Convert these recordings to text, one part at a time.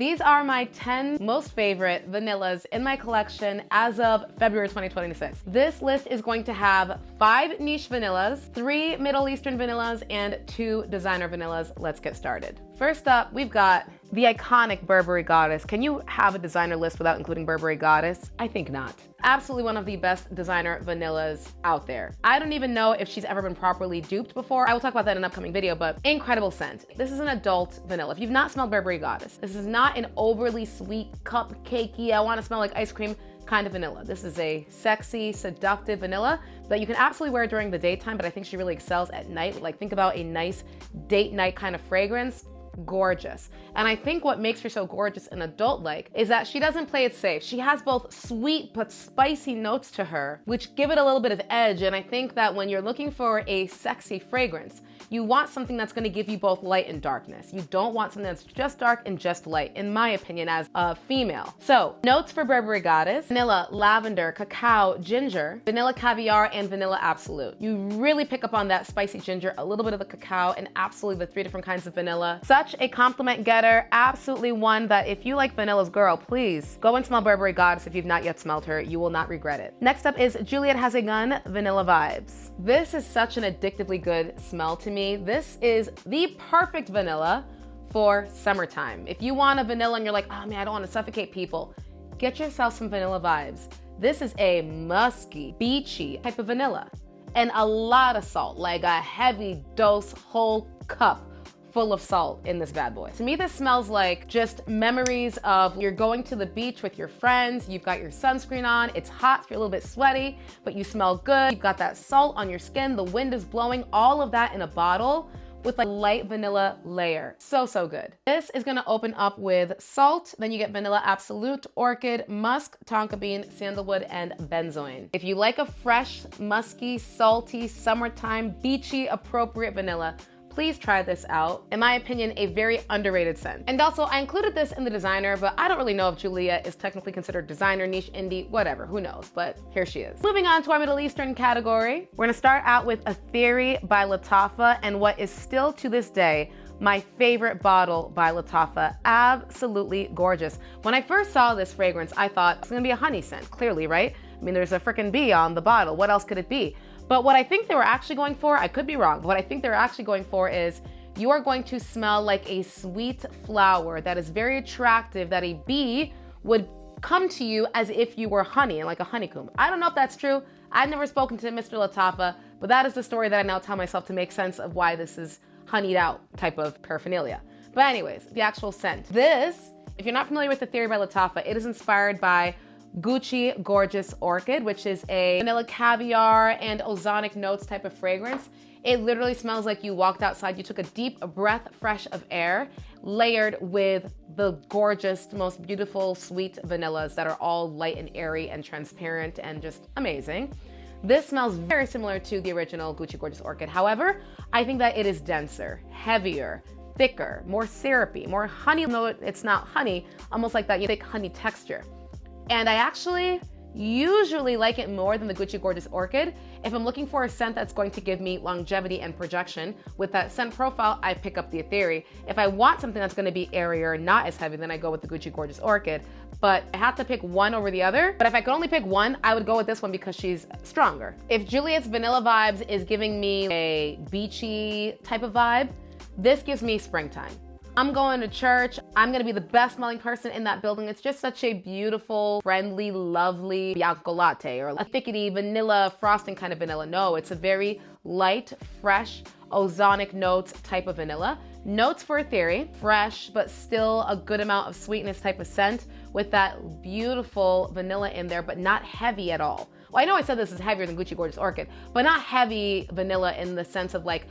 These are my 10 most favorite vanillas in my collection as of February 2026. This list is going to have 5 niche vanillas, 3 Middle Eastern vanillas, and 2 designer vanillas. Let's get started. First up, we've got the iconic Burberry Goddess. Can you have a designer list without including Burberry Goddess? I think not. Absolutely one of the best designer vanillas out there. I don't even know if she's ever been properly duped before. I will talk about that in an upcoming video, but incredible scent. This is an adult vanilla. If you've not smelled Burberry Goddess, this is not an overly sweet, cupcakey, I wanna smell like ice cream kind of vanilla. This is a sexy, seductive vanilla that you can absolutely wear during the daytime, but I think she really excels at night. Like, think about a nice date night kind of fragrance. Gorgeous. And I think what makes her so gorgeous and adult-like is that she doesn't play it safe. She has both sweet but spicy notes to her, which give it a little bit of edge. And I think that when you're looking for a sexy fragrance, you want something that's going to give you both light and darkness. You don't want something that's just dark and just light, in my opinion, as a female. So, notes for Burberry Goddess: vanilla, lavender, cacao, ginger, vanilla caviar, and vanilla absolute. You really pick up on that spicy ginger, a little bit of the cacao, and absolutely the 3 different kinds of vanilla. Such a compliment getter. Absolutely one that if you like vanillas, girl, please go and smell Burberry Goddess if you've not yet smelled her. You will not regret it. Next up is Juliet Has a Gun Vanilla Vibes. This is such an addictively good smell to me. This is the perfect vanilla for summertime. If you want a vanilla and you're like, oh man, I don't want to suffocate people, get yourself some Vanilla Vibes. This is a musky, beachy type of vanilla and a lot of salt, like a heavy dose, whole cup full of salt in this bad boy. To me, this smells like just memories of you're going to the beach with your friends, you've got your sunscreen on, it's hot, so you're a little bit sweaty, but you smell good, you've got that salt on your skin, the wind is blowing, all of that in a bottle with a light vanilla layer. So, so good. This is gonna open up with salt, then you get vanilla absolute, orchid, musk, tonka bean, sandalwood, and benzoin. If you like a fresh, musky, salty, summertime, beachy, appropriate vanilla, please try this out. In my opinion, a very underrated scent. And also, I included this in the designer, but I don't really know if Juliet is technically considered designer, niche, indie, whatever, who knows, but here she is. Moving on to our Middle Eastern category, we're gonna start out with Airy by Lattafa and what is still to this day my favorite bottle by Lattafa. Absolutely gorgeous. When I first saw this fragrance, I thought it's gonna be a honey scent, clearly, right? I mean, there's a freaking bee on the bottle. What else could it be? But what I think they were actually going for, I could be wrong, but what I think they were actually going for is you are going to smell like a sweet flower that is very attractive, that a bee would come to you as if you were honey, like a honeycomb. I don't know if that's true. I've never spoken to Mr. Lattafa, but that is the story that I now tell myself to make sense of why this is honeyed out type of paraphernalia. But anyways, the actual scent. This, if you're not familiar with the Airy by Lattafa, it is inspired by Gucci Gorgeous Orchid, which is a vanilla caviar and ozonic notes type of fragrance. It literally smells like you walked outside, you took a deep breath fresh of air, layered with the gorgeous, most beautiful, sweet vanillas that are all light and airy and transparent and just amazing. This smells very similar to the original Gucci Gorgeous Orchid. However, I think that it is denser, heavier, thicker, more syrupy, more honey. No, it's not honey, almost like that thick honey texture. And I actually usually like it more than the Gucci Gorgeous Orchid. If I'm looking for a scent that's going to give me longevity and projection, with that scent profile, I pick up the Airy. If I want something that's gonna be airier, not as heavy, then I go with the Gucci Gorgeous Orchid. But I have to pick one over the other. But if I could only pick one, I would go with this one because she's stronger. If Juliet's Vanilla Vibes is giving me a beachy type of vibe, this gives me springtime. I'm going to church. I'm gonna be the best smelling person in that building. It's just such a beautiful, friendly, lovely Bianco latte or a thickety vanilla frosting kind of vanilla. No, it's a very light, fresh, ozonic notes type of vanilla. Notes for Airy, fresh, but still a good amount of sweetness type of scent with that beautiful vanilla in there, but not heavy at all. Well, I know I said this is heavier than Gucci Gorgeous Orchid, but not heavy vanilla in the sense of like,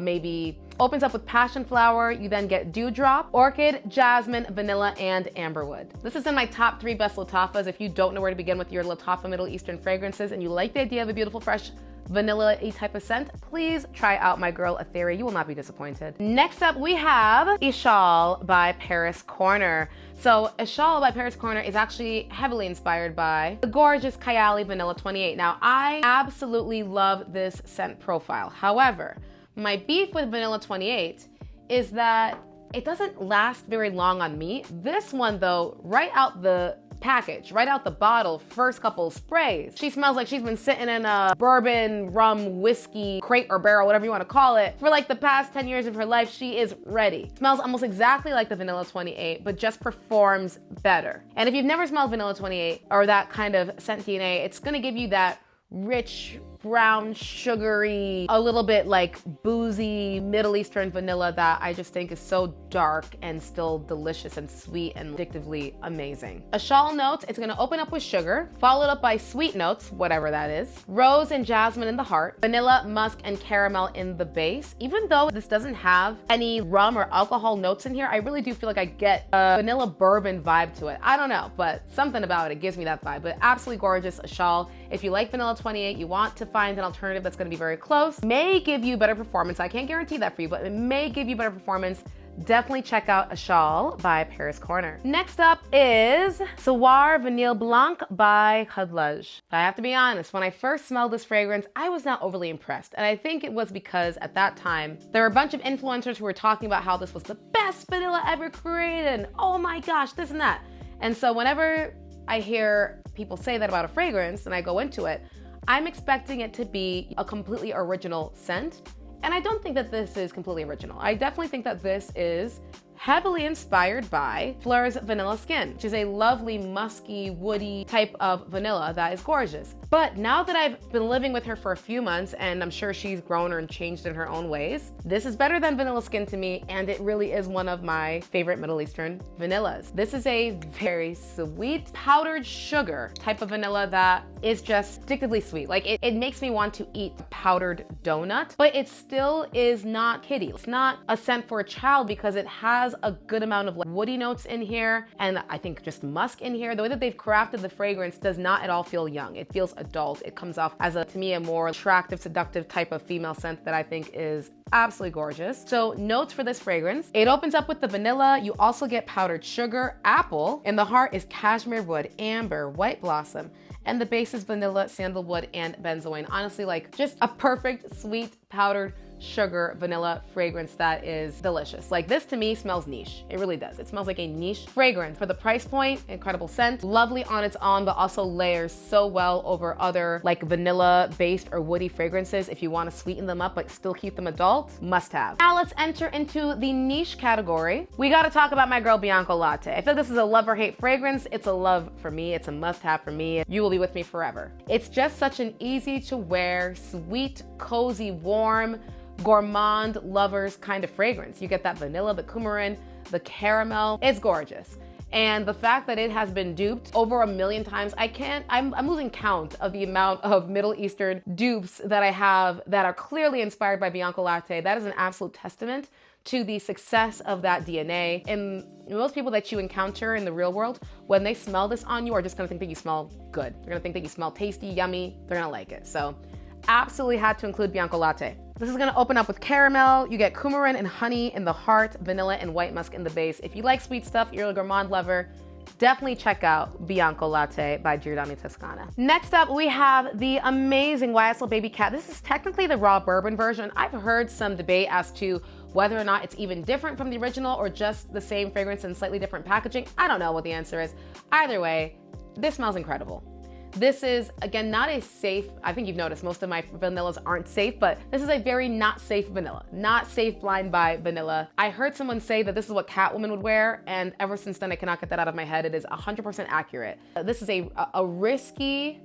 maybe opens up with passion flower, you then get dewdrop, orchid, jasmine, vanilla, and amberwood. This is in my top 3 best Lattafas. If you don't know where to begin with your Lattafa Middle Eastern fragrances and you like the idea of a beautiful, fresh, vanilla-y type of scent, please try out my girl Airy. You will not be disappointed. Next up, we have Ishal by Paris Corner. So Ishal by Paris Corner is actually heavily inspired by the gorgeous Kayali Vanilla 28. Now, I absolutely love this scent profile. However, my beef with Vanilla 28 is that it doesn't last very long on me. This one though, right out the package, right out the bottle, first couple sprays, she smells like she's been sitting in a bourbon, rum, whiskey crate or barrel, whatever you want to call it, for like the past 10 years of her life. She is ready. Smells almost exactly like the Vanilla 28, but just performs better. And if you've never smelled Vanilla 28 or that kind of scent DNA, it's gonna give you that rich, brown, sugary, a little bit like boozy Middle Eastern vanilla that I just think is so dark and still delicious and sweet and addictively amazing. Achal notes, it's gonna open up with sugar, followed up by sweet notes, whatever that is, rose and jasmine in the heart, vanilla, musk, and caramel in the base. Even though this doesn't have any rum or alcohol notes in here, I really do feel like I get a vanilla bourbon vibe to it. I don't know, but something about it gives me that vibe. But absolutely gorgeous Achal. If you like Vanilla 28, you want to find an alternative that's gonna be very close, may give you better performance. I can't guarantee that for you, but it may give you better performance. Definitely check out Achal by Paris Corner. Next up is Soir Vanille Blanc by Khadlaj. I have to be honest, when I first smelled this fragrance, I was not overly impressed. And I think it was because at that time, there were a bunch of influencers who were talking about how this was the best vanilla ever created. And oh my gosh, this and that. And so whenever I hear people say that about a fragrance and I go into it, I'm expecting it to be a completely original scent. And I don't think that this is completely original. I definitely think that this is heavily inspired by Fleur's Vanilla Skin, which is a lovely, musky, woody type of vanilla that is gorgeous. But now that I've been living with her for a few months, and I'm sure she's grown and changed in her own ways, this is better than Vanilla Skin to me, and it really is one of my favorite Middle Eastern vanillas. This is a very sweet, powdered sugar type of vanilla that is just addictively sweet. Like it makes me want to eat a powdered donut, but it still is not kiddie. It's not a scent for a child because it has a good amount of like woody notes in here, and I think just musk in here. The way that they've crafted the fragrance does not at all feel young. It feels adult. It comes off as to me, a more attractive, seductive type of female scent that I think is absolutely gorgeous. So notes for this fragrance, it opens up with the vanilla. You also get powdered sugar, apple, and the heart is cashmere wood, amber, white blossom, and the base is vanilla, sandalwood, and benzoin. Honestly, like just a perfect, sweet, powdered sugar vanilla fragrance that is delicious. Like this to me smells niche. It really does. It smells like a niche fragrance. For the price point, incredible scent, lovely on its own, but also layers so well over other like vanilla based or woody fragrances. If you want to sweeten them up but still keep them adult, must have. Now let's enter into the niche category. We got to talk about my girl Bianco Latte. I feel this is a love or hate fragrance. It's a love for me. It's a must have for me. You will be with me forever. It's just such an easy to wear, sweet, cozy, warm, gourmand lovers kind of fragrance. You get that vanilla, the coumarin, the caramel. It's gorgeous. And the fact that it has been duped over 1 million times, I'm losing count of the amount of Middle Eastern dupes that I have that are clearly inspired by Bianco Latte. That is an absolute testament to the success of that DNA. And most people that you encounter in the real world, when they smell this on you, are just gonna think that you smell good. They're gonna think that you smell tasty, yummy. They're gonna like it. So absolutely had to include Bianco Latte. This is gonna open up with caramel. You get coumarin and honey in the heart, vanilla and white musk in the base. If you like sweet stuff, you're a gourmand lover, definitely check out Bianco Latte by Giordani Toscana. Next up, we have the amazing YSL Baby Cat. This is technically the raw bourbon version. I've heard some debate as to whether or not it's even different from the original or just the same fragrance in slightly different packaging. I don't know what the answer is. Either way, this smells incredible. This is, again, not a safe, I think you've noticed most of my vanillas aren't safe, but this is a very not safe vanilla. Not safe blind buy vanilla. I heard someone say that this is what Catwoman would wear, and ever since then I cannot get that out of my head. It is 100% accurate. This is a risky,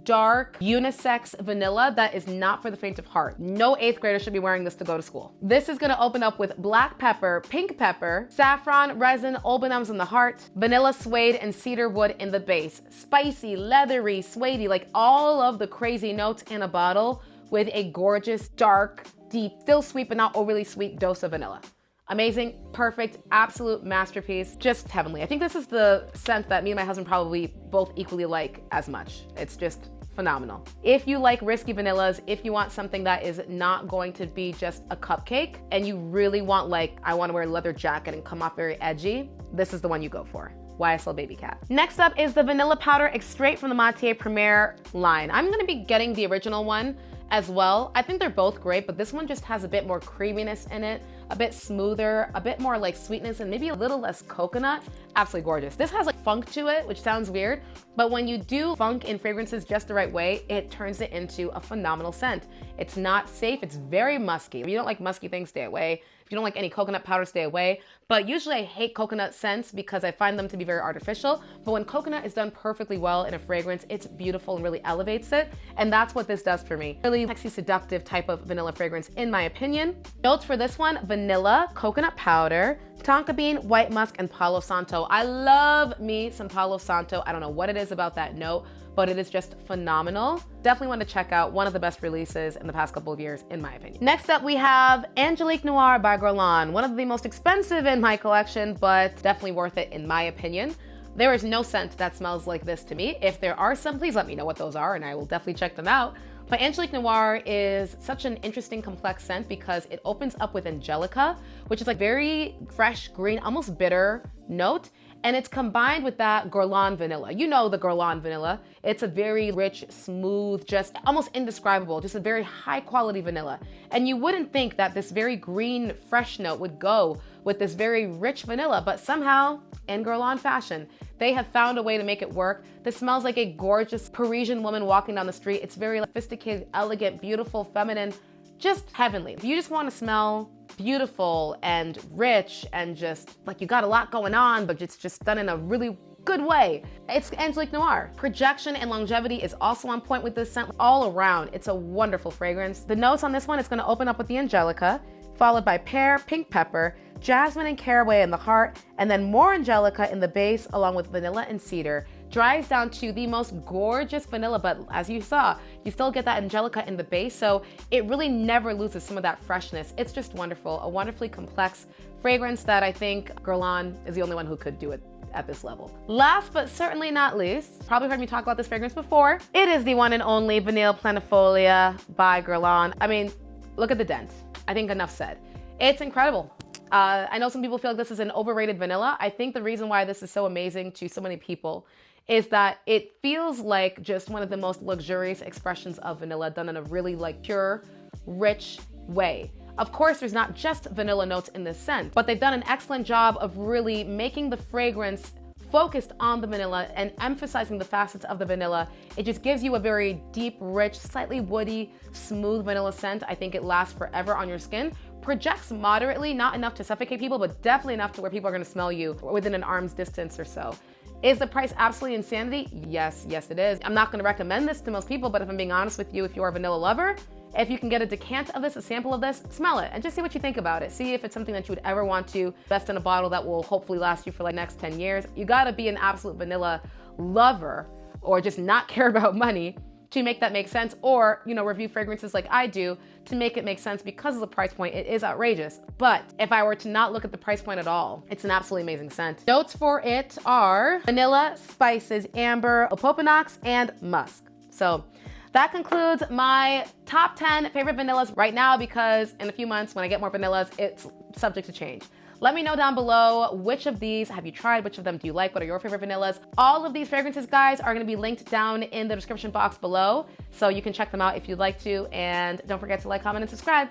dark, unisex vanilla that is not for the faint of heart. No 8th grader should be wearing this to go to school. This is gonna open up with black pepper, pink pepper, saffron, resin, albinums in the heart, vanilla suede, and cedar wood in the base. Spicy, leathery, suede, like all of the crazy notes in a bottle with a gorgeous, dark, deep, still sweet but not overly sweet dose of vanilla. Amazing, perfect, absolute masterpiece, just heavenly. I think this is the scent that me and my husband probably both equally like as much. It's just phenomenal. If you like risky vanillas, if you want something that is not going to be just a cupcake, and you really want like, I want to wear a leather jacket and come off very edgy, this is the one you go for. YSL Baby Cat. Next up is the Vanilla Powder Extrait from the Matier Premier line. I'm gonna be getting the original one as well. I think they're both great, but this one just has a bit more creaminess in it, a bit smoother, a bit more like sweetness, and maybe a little less coconut. Absolutely gorgeous. This has like funk to it, which sounds weird, but when you do funk in fragrances just the right way, it turns it into a phenomenal scent. It's not safe, it's very musky. If you don't like musky things, stay away. If you don't like any coconut powder, stay away. But usually I hate coconut scents because I find them to be very artificial. But when coconut is done perfectly well in a fragrance, it's beautiful and really elevates it. And that's what this does for me. Really sexy, seductive type of vanilla fragrance, in my opinion. Notes for this one: vanilla, coconut powder, tonka bean, white musk, and Palo Santo. I love me some Palo Santo. I don't know what it is about that note, but it is just phenomenal. Definitely want to check out one of the best releases in the past couple of years, in my opinion. Next up, we have Angelique Noir by Gourmand. One of the most expensive in my collection, but definitely worth it in my opinion. There is no scent that smells like this to me. If there are some, please let me know what those are and I will definitely check them out. But Angelique Noir is such an interesting, complex scent because it opens up with Angelica, which is like very fresh, green, almost bitter note. And it's combined with that Gourmand vanilla. You know the Gourmand vanilla. It's a very rich, smooth, just almost indescribable, just a very high quality vanilla. And you wouldn't think that this very green, fresh note would go with this very rich vanilla, but somehow, in Gourmand fashion, they have found a way to make it work. This smells like a gorgeous Parisian woman walking down the street. It's very sophisticated, elegant, beautiful, feminine, just heavenly. If you just want to smell beautiful and rich and just like you got a lot going on, but it's just done in a really good way, it's Angelique Noir. Projection and longevity is also on point with this scent. All around, it's a wonderful fragrance. The notes on this one, it's going to open up with the Angelica, followed by pear, pink pepper, jasmine and caraway in the heart, and then more Angelica in the base, along with vanilla and cedar. Dries down to the most gorgeous vanilla, but as you saw, you still get that Angelica in the base, so it really never loses some of that freshness. It's just wonderful, a wonderfully complex fragrance that I think Gourmand is the only one who could do it at this level. Last but certainly not least, probably heard me talk about this fragrance before. It is the one and only Vanille Planifolia by Gourmand. I mean, look at the dent. I think enough said. It's incredible. I know some people feel like this is an overrated vanilla. I think the reason why this is so amazing to so many people is that it feels like just one of the most luxurious expressions of vanilla done in a really pure, rich way. Of course, there's not just vanilla notes in this scent, but they've done an excellent job of really making the fragrance focused on the vanilla and emphasizing the facets of the vanilla. It just gives you a very deep, rich, slightly woody, smooth vanilla scent. I think it lasts forever on your skin. Projects moderately, not enough to suffocate people, but definitely enough to where people are gonna smell you within an arm's distance or so. Is the price absolutely insanity? Yes, it is. I'm not gonna recommend this to most people, but if I'm being honest with you, if you're a vanilla lover, if you can get a decant of this, a sample of this, smell it and just see what you think about it. See if it's something that you would ever want to invest in a bottle that will hopefully last you for the next 10 years. You gotta be an absolute vanilla lover or just not care about money to make that make sense, or review fragrances like I do to make it make sense because of the price point. It is outrageous. But if I were to not look at the price point at all, it's an absolutely amazing scent. Notes for it are vanilla, spices, amber, opopanax, and musk. So that concludes my top 10 favorite vanillas right now, because in a few months when I get more vanillas, it's subject to change. Let me know down below, which of these have you tried? Which of them do you like? What are your favorite vanillas? All of these fragrances, guys, are gonna be linked down in the description box below, so you can check them out if you'd like to. And don't forget to like, comment, and subscribe.